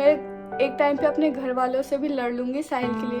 मैं एक टाइम पे अपने घर वालों से भी लड़ लूँगी साहिल के लिए,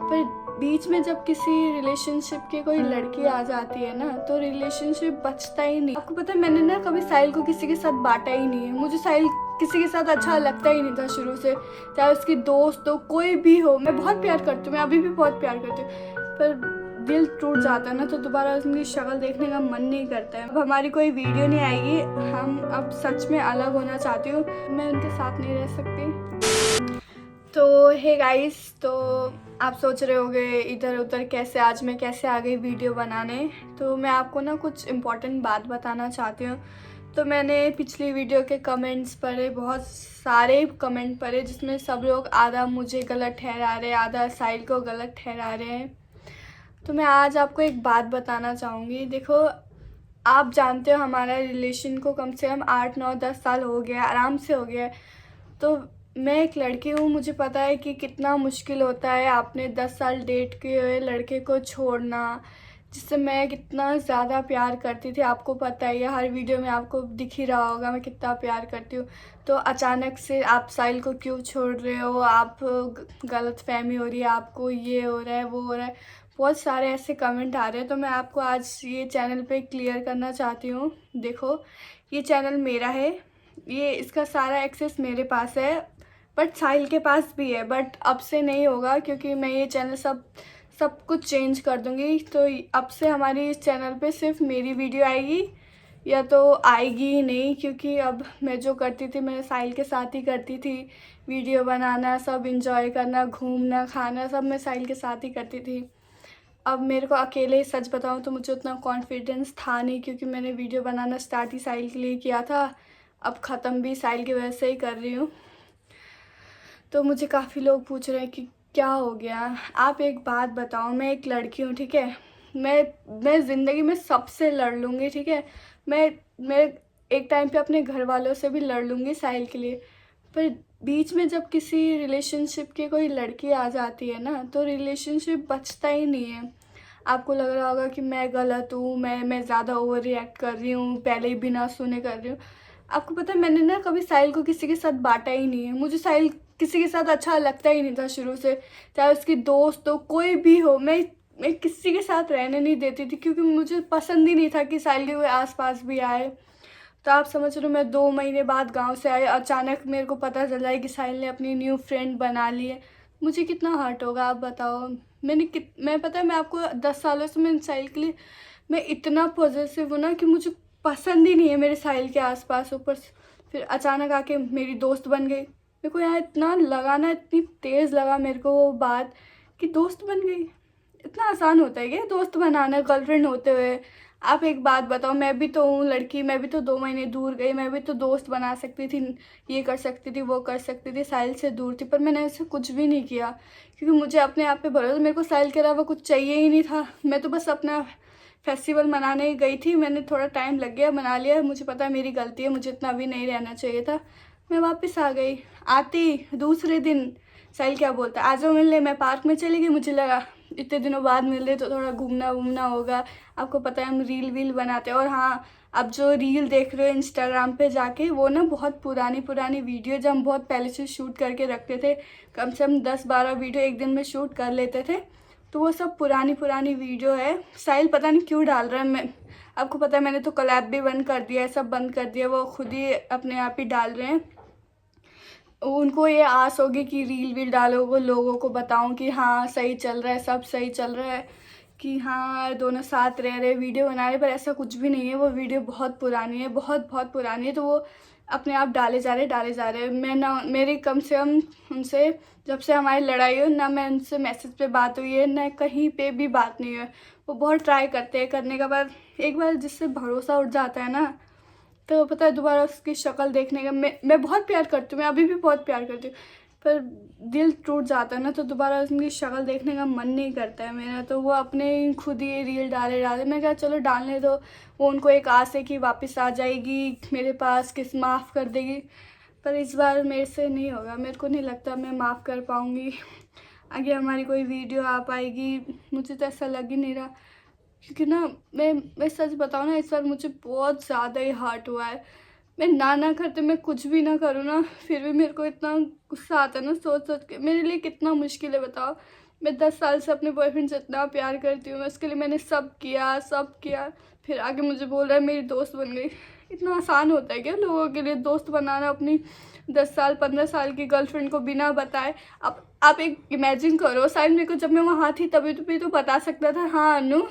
पर बीच में जब किसी रिलेशनशिप की कोई लड़की आ जाती है ना, तो रिलेशनशिप बचता ही नहीं। आपको पता है, मैंने ना कभी साहिल को किसी के साथ बांटा ही नहीं है। मुझे साहिल किसी के साथ अच्छा लगता ही नहीं था शुरू से, चाहे उसकी दोस्त हो, कोई भी हो। मैं बहुत प्यार करती हूँ, मैं अभी भी बहुत प्यार करती हूँ, पर दिल टूट जाता है ना, तो दोबारा उनकी शक्ल देखने का मन नहीं करता है। अब हमारी कोई वीडियो नहीं आएगी, हम अब सच में अलग होना चाहती हूँ, मैं उनके साथ नहीं रह सकती। तो हे गाइस, तो आप सोच रहे होगे इधर उधर कैसे आज मैं कैसे आ गई वीडियो बनाने। तो मैं आपको ना कुछ इम्पोर्टेंट बात बताना चाहती हूँ। तो मैंने पिछली वीडियो के कमेंट्स पढ़े, बहुत सारे कमेंट पढ़े, जिसमें सब लोग आधा मुझे गलत ठहरा रहे हैं, आधा साहिल को गलत ठहरा रहे हैं। तो मैं आज आपको एक बात बताना चाहूँगी। देखो, आप जानते हो हमारा रिलेशन को कम से कम 8 9 10 साल हो गया, आराम से हो गया है। तो मैं एक लड़की हूँ, मुझे पता है कि कितना मुश्किल होता है आपने 10 साल डेट किए हुए लड़के को छोड़ना, जिससे मैं कितना ज़्यादा प्यार करती थी। आपको पता ही है, हर वीडियो में आपको दिख ही रहा होगा मैं कितना प्यार करती हूँ। तो अचानक से आप साहिल को क्यों छोड़ रहे हो, आप गलत फहमी हो रही है, आपको ये हो रहा है वो हो रहा है, बहुत सारे ऐसे कमेंट आ रहे हैं। तो मैं आपको आज ये चैनल पे क्लियर करना चाहती हूँ। देखो, ये चैनल मेरा है, ये इसका सारा एक्सेस मेरे पास है, बट साहिल के पास भी है, बट अब से नहीं होगा, क्योंकि मैं ये चैनल सब कुछ चेंज कर दूँगी। तो अब से हमारी इस चैनल पे सिर्फ मेरी वीडियो आएगी, या तो आएगी ही नहीं, क्योंकि अब मैं जो करती थी मैं साहिल के साथ ही करती थी। वीडियो बनाना, सब इंजॉय करना, घूमना खाना, सब मैं साहिल के साथ ही करती थी। अब मेरे को अकेले सच बताऊं तो मुझे उतना कॉन्फिडेंस था नहीं, क्योंकि मैंने वीडियो बनाना स्टार्ट ही साहिल के लिए किया था, अब ख़त्म भी साहिल की वजह से ही कर रही हूँ। तो मुझे काफ़ी लोग पूछ रहे हैं कि क्या हो गया। आप एक बात बताओ, मैं एक लड़की हूँ, ठीक है, मैं ज़िंदगी में सबसे लड़ लूँगी, ठीक है, मैं एक टाइम पे अपने घर वालों से भी लड़ लूँगी साहिल के लिए, पर बीच में जब किसी रिलेशनशिप की कोई लड़की आ जाती है ना, तो रिलेशनशिप बचता ही नहीं है। आपको लग रहा होगा कि मैं गलत हूँ, मैं ज़्यादा ओवर रिएक्ट कर रही हूँ, पहले ही बिना सुने कर रही हूँ। आपको पता है, मैंने ना कभी साहिल को किसी के साथ बांटा ही नहीं है। मुझे साहिल किसी के साथ अच्छा लगता ही नहीं था शुरू से, चाहे उसकी दोस्त हो, कोई भी हो। मैं किसी के साथ रहने नहीं देती थी, क्योंकि मुझे पसंद ही नहीं था कि साहिल के कोई आसपास भी आए। तो आप समझ रहे हो, मैं 2 महीने बाद गांव से आई, अचानक मेरे को पता चला है कि साहिल ने अपनी न्यू फ्रेंड बना ली है। मुझे कितना हर्ट होगा, आप बताओ। मैं पता है, मैं आपको 10 सालों से मैं साहिल के लिए मैं इतना पॉजिटिव हूँ ना, कि मुझे पसंद ही नहीं है मेरे साहिल के आसपास। ऊपर फिर अचानक आके मेरी दोस्त बन गई। मेरे को यहाँ इतना लगा ना, इतनी तेज़ लगा मेरे को वो बात, कि दोस्त बन गई। इतना आसान होता है क्या दोस्त बनाना गर्लफ्रेंड होते हुए? आप एक बात बताओ, मैं भी तो हूँ लड़की, मैं भी तो 2 महीने दूर गई, मैं भी तो दोस्त बना सकती थी, ये कर सकती थी वो कर सकती थी, साहिल से दूर थी, पर मैंने ऐसे कुछ भी नहीं किया, क्योंकि मुझे अपने आप पे भरोसा। मेरे को साहिल के अलावा कुछ चाहिए ही नहीं था। मैं तो बस अपना फेस्टिवल मनाने गई थी, मैंने थोड़ा टाइम लग गया, मना लिया, मुझे पता है मेरी गलती है, मुझे इतना भी नहीं रहना चाहिए था। मैं वापस आ गई। आती दूसरे दिन साहिल क्या बोलता, आ जाओ मिलने। मैं पार्क में चली गई, मुझे लगा इतने दिनों बाद मिल रहे तो थोड़ा घूमना वूमना होगा। आपको पता है हम रील वील बनाते हैं। और हाँ, अब जो रील देख रहे हो इंस्टाग्राम पे जाके, वो ना बहुत पुरानी पुरानी वीडियो जो हम बहुत पहले से शूट करके रखते थे, कम से कम 10 12 वीडियो एक दिन में शूट कर लेते थे, तो वो सब पुरानी पुरानी वीडियो है। साहिल पता नहीं क्यों डाल रहा है। मैं आपको पता है, मैंने तो कोलैब भी बंद कर दिया है, सब बंद कर दिया, वो खुद ही अपने आप ही डाल रहे हैं। उनको ये आस होगी कि रील वील डालो, वो लोगों को बताऊं कि हाँ सही चल रहा है, सब सही चल रहा है, कि हाँ दोनों साथ रह रहे, वीडियो बना रहे, पर ऐसा कुछ भी नहीं है। वो वीडियो बहुत पुरानी है, बहुत बहुत पुरानी है, तो वो अपने आप डाले जा रहे हैं। मैं ना, मेरी कम से कम उनसे जब से हमारी लड़ाई हो ना, मैं उनसे मैसेज पे बात हुई है ना, कहीं पे भी बात नहीं हुई है। वो बहुत ट्राई करते हैं करने का, पर एक बार जिससे भरोसा उठ जाता है ना, तो पता है दोबारा उसकी शक्ल देखने का, मैं बहुत प्यार करती हूँ, मैं अभी भी बहुत प्यार करती हूँ, पर दिल टूट जाता है ना, तो दोबारा उनकी शक्ल देखने का मन नहीं करता है मेरा। तो वो अपने ही खुद ही रील डाले, मैं कहा चलो डालने दो, वो उनको एक आस है कि वापस आ जाएगी मेरे पास, किस माफ़ कर देगी, पर इस बार मेरे से नहीं होगा। मेरे को नहीं लगता मैं माफ़ कर पाऊँगी। आगे हमारी कोई वीडियो आ पाएगी, मुझे तो ऐसा लग ही नहीं रहा, क्योंकि ना मैं सच बताऊँ ना, इस बार मुझे बहुत ज़्यादा ही हर्ट हुआ है। मैं ना करते मैं कुछ भी ना करूँ ना, फिर भी मेरे को इतना गुस्सा आता है ना सोच सोच के। मेरे लिए कितना मुश्किल है बताओ। मैं 10 साल से अपने बॉयफ्रेंड से इतना प्यार करती हूँ, मैं उसके लिए मैंने सब किया, फिर आगे मुझे बोल रहा है मेरी दोस्त बन गई। इतना आसान होता है क्या लोगों के लिए दोस्त बनाना अपनी 10 साल 15 साल की गर्लफ्रेंड को बिना बताए? आप एक इमेजिन करो, शायद मेरे को जब मैं वहाँ थी तभी तो भी तो बता सकता था, हाँ अनु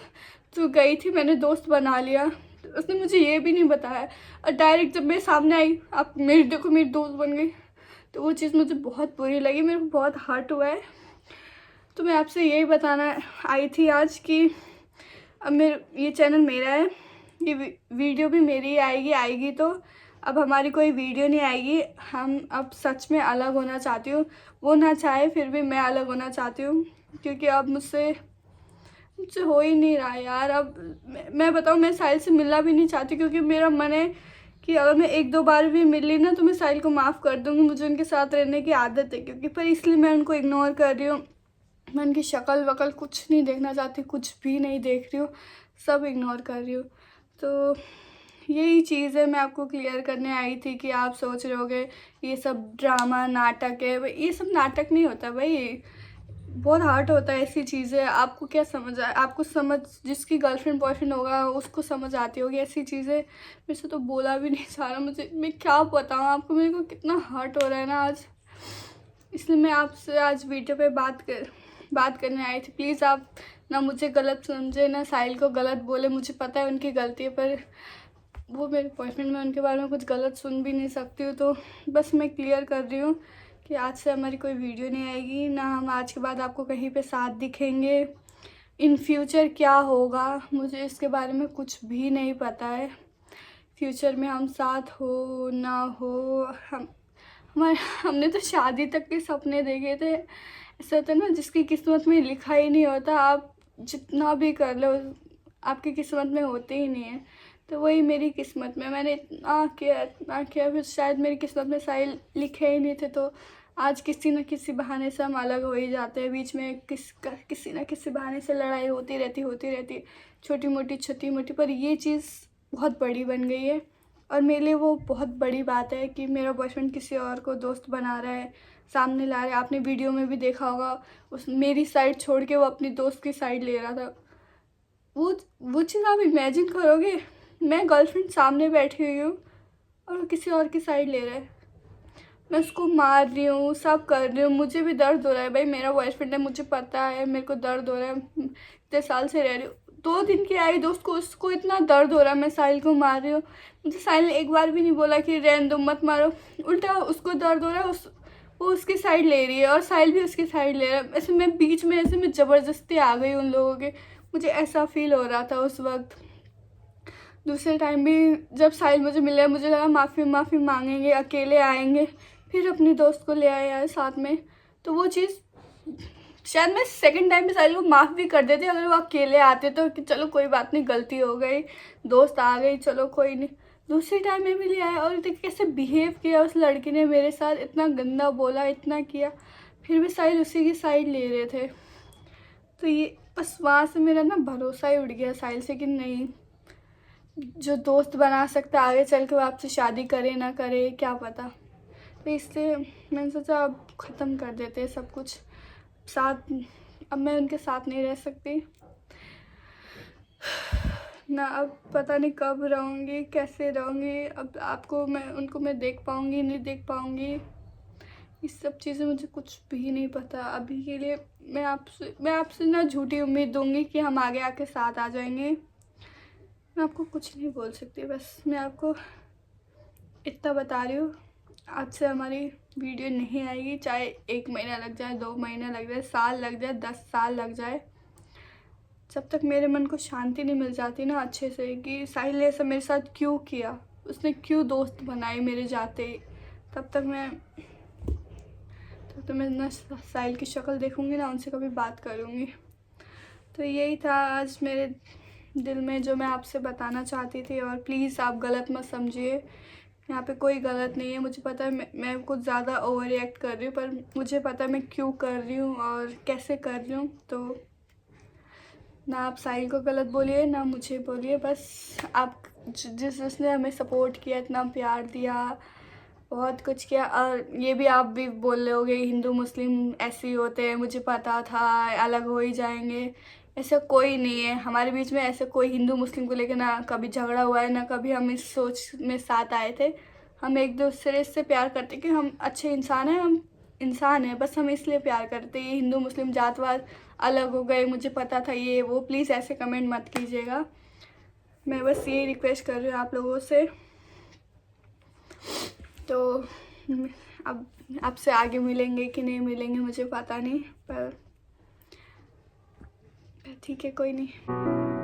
तू गई थी मैंने दोस्त बना लिया। तो उसने मुझे ये भी नहीं बताया, और डायरेक्ट जब मैं सामने आई आप मेरी देखो मेरी दोस्त बन गई, तो वो चीज़ मुझे बहुत बुरी लगी, मेरे को बहुत हर्ट हुआ है। तो मैं आपसे यही बताना आई थी आज कि अब ये चैनल मेरा है, ये वीडियो भी मेरी आएगी तो अब हमारी कोई वीडियो नहीं आएगी। हम अब सच में अलग होना चाहती हूँ, वो ना चाहे फिर भी मैं अलग होना चाहती हूँ, क्योंकि अब मुझसे हो ही नहीं रहा यार। अब मैं बताऊँ, मैं साहिल से मिलना भी नहीं चाहती, क्योंकि मेरा मन है कि अगर मैं 1-2 बार भी मिल ली ना तो मैं साहिल को माफ़ कर दूँगी, मुझे उनके साथ रहने की आदत है, क्योंकि पर इसलिए मैं उनको इग्नोर कर रही हूँ। मैं उनकी शक्ल वकल कुछ नहीं देखना चाहती, कुछ भी नहीं देख रही हूँ, सब इग्नोर कर रही हूँ। तो यही चीज़ है, मैं आपको क्लियर करने आई थी कि आप सोच रहे होगे ये सब ड्रामा नाटक है। ये सब नाटक नहीं होता भाई, बहुत हार्ड होता है ऐसी चीज़ें। आपको क्या समझ आए, आपको समझ जिसकी गर्लफ्रेंड बॉयफ्रेंड होगा उसको समझ आती होगी ऐसी चीज़ें। मेरे से तो बोला भी नहीं जा रहा, मुझे मैं क्या बताऊँ आपको, मेरे को कितना हर्ट हो रहा है ना आज। इसलिए मैं आपसे आज वीडियो पे बात करने आई थी। प्लीज़ आप ना मुझे गलत समझे ना साहिल को गलत बोले, मुझे पता है उनकी गलती है, पर वो मेरे बॉयफ्रेंड, मैं उनके बारे में कुछ गलत सुन भी नहीं सकती हूँ। तो बस मैं क्लियर कर रही हूँ कि आज से हमारी कोई वीडियो नहीं आएगी, ना हम आज के बाद आपको कहीं पे साथ दिखेंगे। इन फ्यूचर क्या होगा मुझे इसके बारे में कुछ भी नहीं पता है। फ्यूचर में हम साथ हो ना हो, हमने तो शादी तक के सपने देखे थे। ऐसा होता है ना जिसकी किस्मत में लिखा ही नहीं होता, आप जितना भी कर लो आपकी किस्मत में होते ही नहीं है। तो वही मेरी किस्मत में, मैंने इतना किया फिर शायद मेरी किस्मत में साहिल लिखे ही नहीं थे। तो आज किसी न किसी बहाने से हम अलग हो ही जाते हैं, बीच में किसी न किसी बहाने से लड़ाई होती रहती, छोटी मोटी, पर ये चीज़ बहुत बड़ी बन गई है। और मेरे लिए वो बहुत बड़ी बात है कि मेरा बॉयफ्रेंड किसी और को दोस्त बना रहा है, सामने ला रहा है। आपने वीडियो में भी देखा होगा, उस मेरी साइड छोड़ के वो अपनी दोस्त की साइड ले रहा था। वो चीज़ आप इमेजिन करोगे, मैं गर्लफ्रेंड सामने बैठी हुई हूँ और वो किसी और की साइड ले रहा है। मैं उसको मार रही हूँ, सब कर रही हूँ, मुझे भी दर्द हो रहा है भाई, मेरा बॉयफ्रेंड है, मुझे पता है, मेरे को दर्द हो रहा है, इतने साल से रह रही हूँ। 2 दिन की आई दोस्त को, उसको इतना दर्द हो रहा है, मैं साहिल को मार रही हूँ। मुझे साहिल ने एक बार भी नहीं बोला कि रहने दो मत मारो, उल्टा उसको दर्द हो रहा है, वो उसकी साइड ले रही है और साहिल भी उसकी साइड ले रहा है। ऐसे मैं बीच में ऐसे मैं ज़बरदस्ती आ गई उन लोगों के, मुझे ऐसा फील हो रहा था उस वक्त। दूसरे टाइम भी जब साहिल मुझे मिला, मुझे लगा माफ़ी मांगेंगे, अकेले आएंगे, फिर अपनी दोस्त को ले आए यार साथ में। तो वो चीज़ शायद मैं सेकंड टाइम पे साहिल को माफ़ भी कर देती अगर वो अकेले आते, तो कि चलो कोई बात नहीं, गलती हो गई, दोस्त आ गई, चलो कोई नहीं। दूसरी टाइम में भी ले आया और देखिए कैसे बिहेव किया उस लड़की ने मेरे साथ, इतना गंदा बोला, इतना किया, फिर भी साहिल उसी की साइड ले रहे थे। तो ये बस वहाँ से मेरा ना भरोसा ही उड़ गया साहिल से कि नहीं, जो दोस्त बना सकता आगे चल के वो आपसे शादी करे ना करे क्या पता। तो इसलिए मैंने सोचा अब ख़त्म कर देते हैं सब कुछ साथ। अब मैं उनके साथ नहीं रह सकती ना, अब पता नहीं कब रहूँगी, कैसे रहूँगी, अब उनको मैं देख पाऊँगी नहीं देख पाऊँगी, इस सब चीज़ें मुझे कुछ भी नहीं पता अभी के लिए। मैं आपसे ना झूठी उम्मीद दूँगी कि हम आगे आके साथ आ जाएंगे। मैं आपको कुछ नहीं बोल सकती, बस मैं आपको इतना बता रही हूँ, आज से हमारी वीडियो नहीं आएगी, चाहे 1 महीना लग जाए, 2 महीने लग जाए, साल लग जाए, 10 साल लग जाए। जब तक मेरे मन को शांति नहीं मिल जाती ना अच्छे से कि साहिल ने ऐसा मेरे साथ क्यों किया, उसने क्यों दोस्त बनाए मेरे जाते, तब तक मैं ना साहिल की शक्ल देखूँगी ना उनसे कभी बात करूँगी। तो यही था आज मेरे दिल में जो मैं आपसे बताना चाहती थी। और प्लीज़ आप गलत मत समझिए, यहाँ पे कोई गलत नहीं है। मुझे पता है मैं कुछ ज़्यादा ओवर रिएक्ट कर रही हूँ, पर मुझे पता है मैं क्यों कर रही हूँ और कैसे कर रही हूँ। तो ना आप साहिल को गलत बोलिए ना मुझे बोलिए, बस आप जिसने हमें सपोर्ट किया, इतना प्यार दिया, बहुत कुछ किया। और ये भी आप भी बोल रहे होगे हिंदू मुस्लिम ऐसे ही होते हैं, मुझे पता था अलग हो ही जाएंगे। ऐसा कोई नहीं है हमारे बीच में, ऐसे कोई हिंदू मुस्लिम को लेकर ना कभी झगड़ा हुआ है, ना कभी हम इस सोच में साथ आए थे। हम एक दूसरे से प्यार करते कि हम अच्छे इंसान हैं, हम इंसान हैं, बस हम इसलिए प्यार करते। ये हिंदू मुस्लिम जातवाद अलग हो गए, मुझे पता था ये वो, प्लीज़ ऐसे कमेंट मत कीजिएगा। मैं बस ये रिक्वेस्ट कर रही हूँ आप लोगों से। तो अब आपसे आगे मिलेंगे कि नहीं मिलेंगे मुझे पता नहीं, पर ठीक है, कोई नहीं।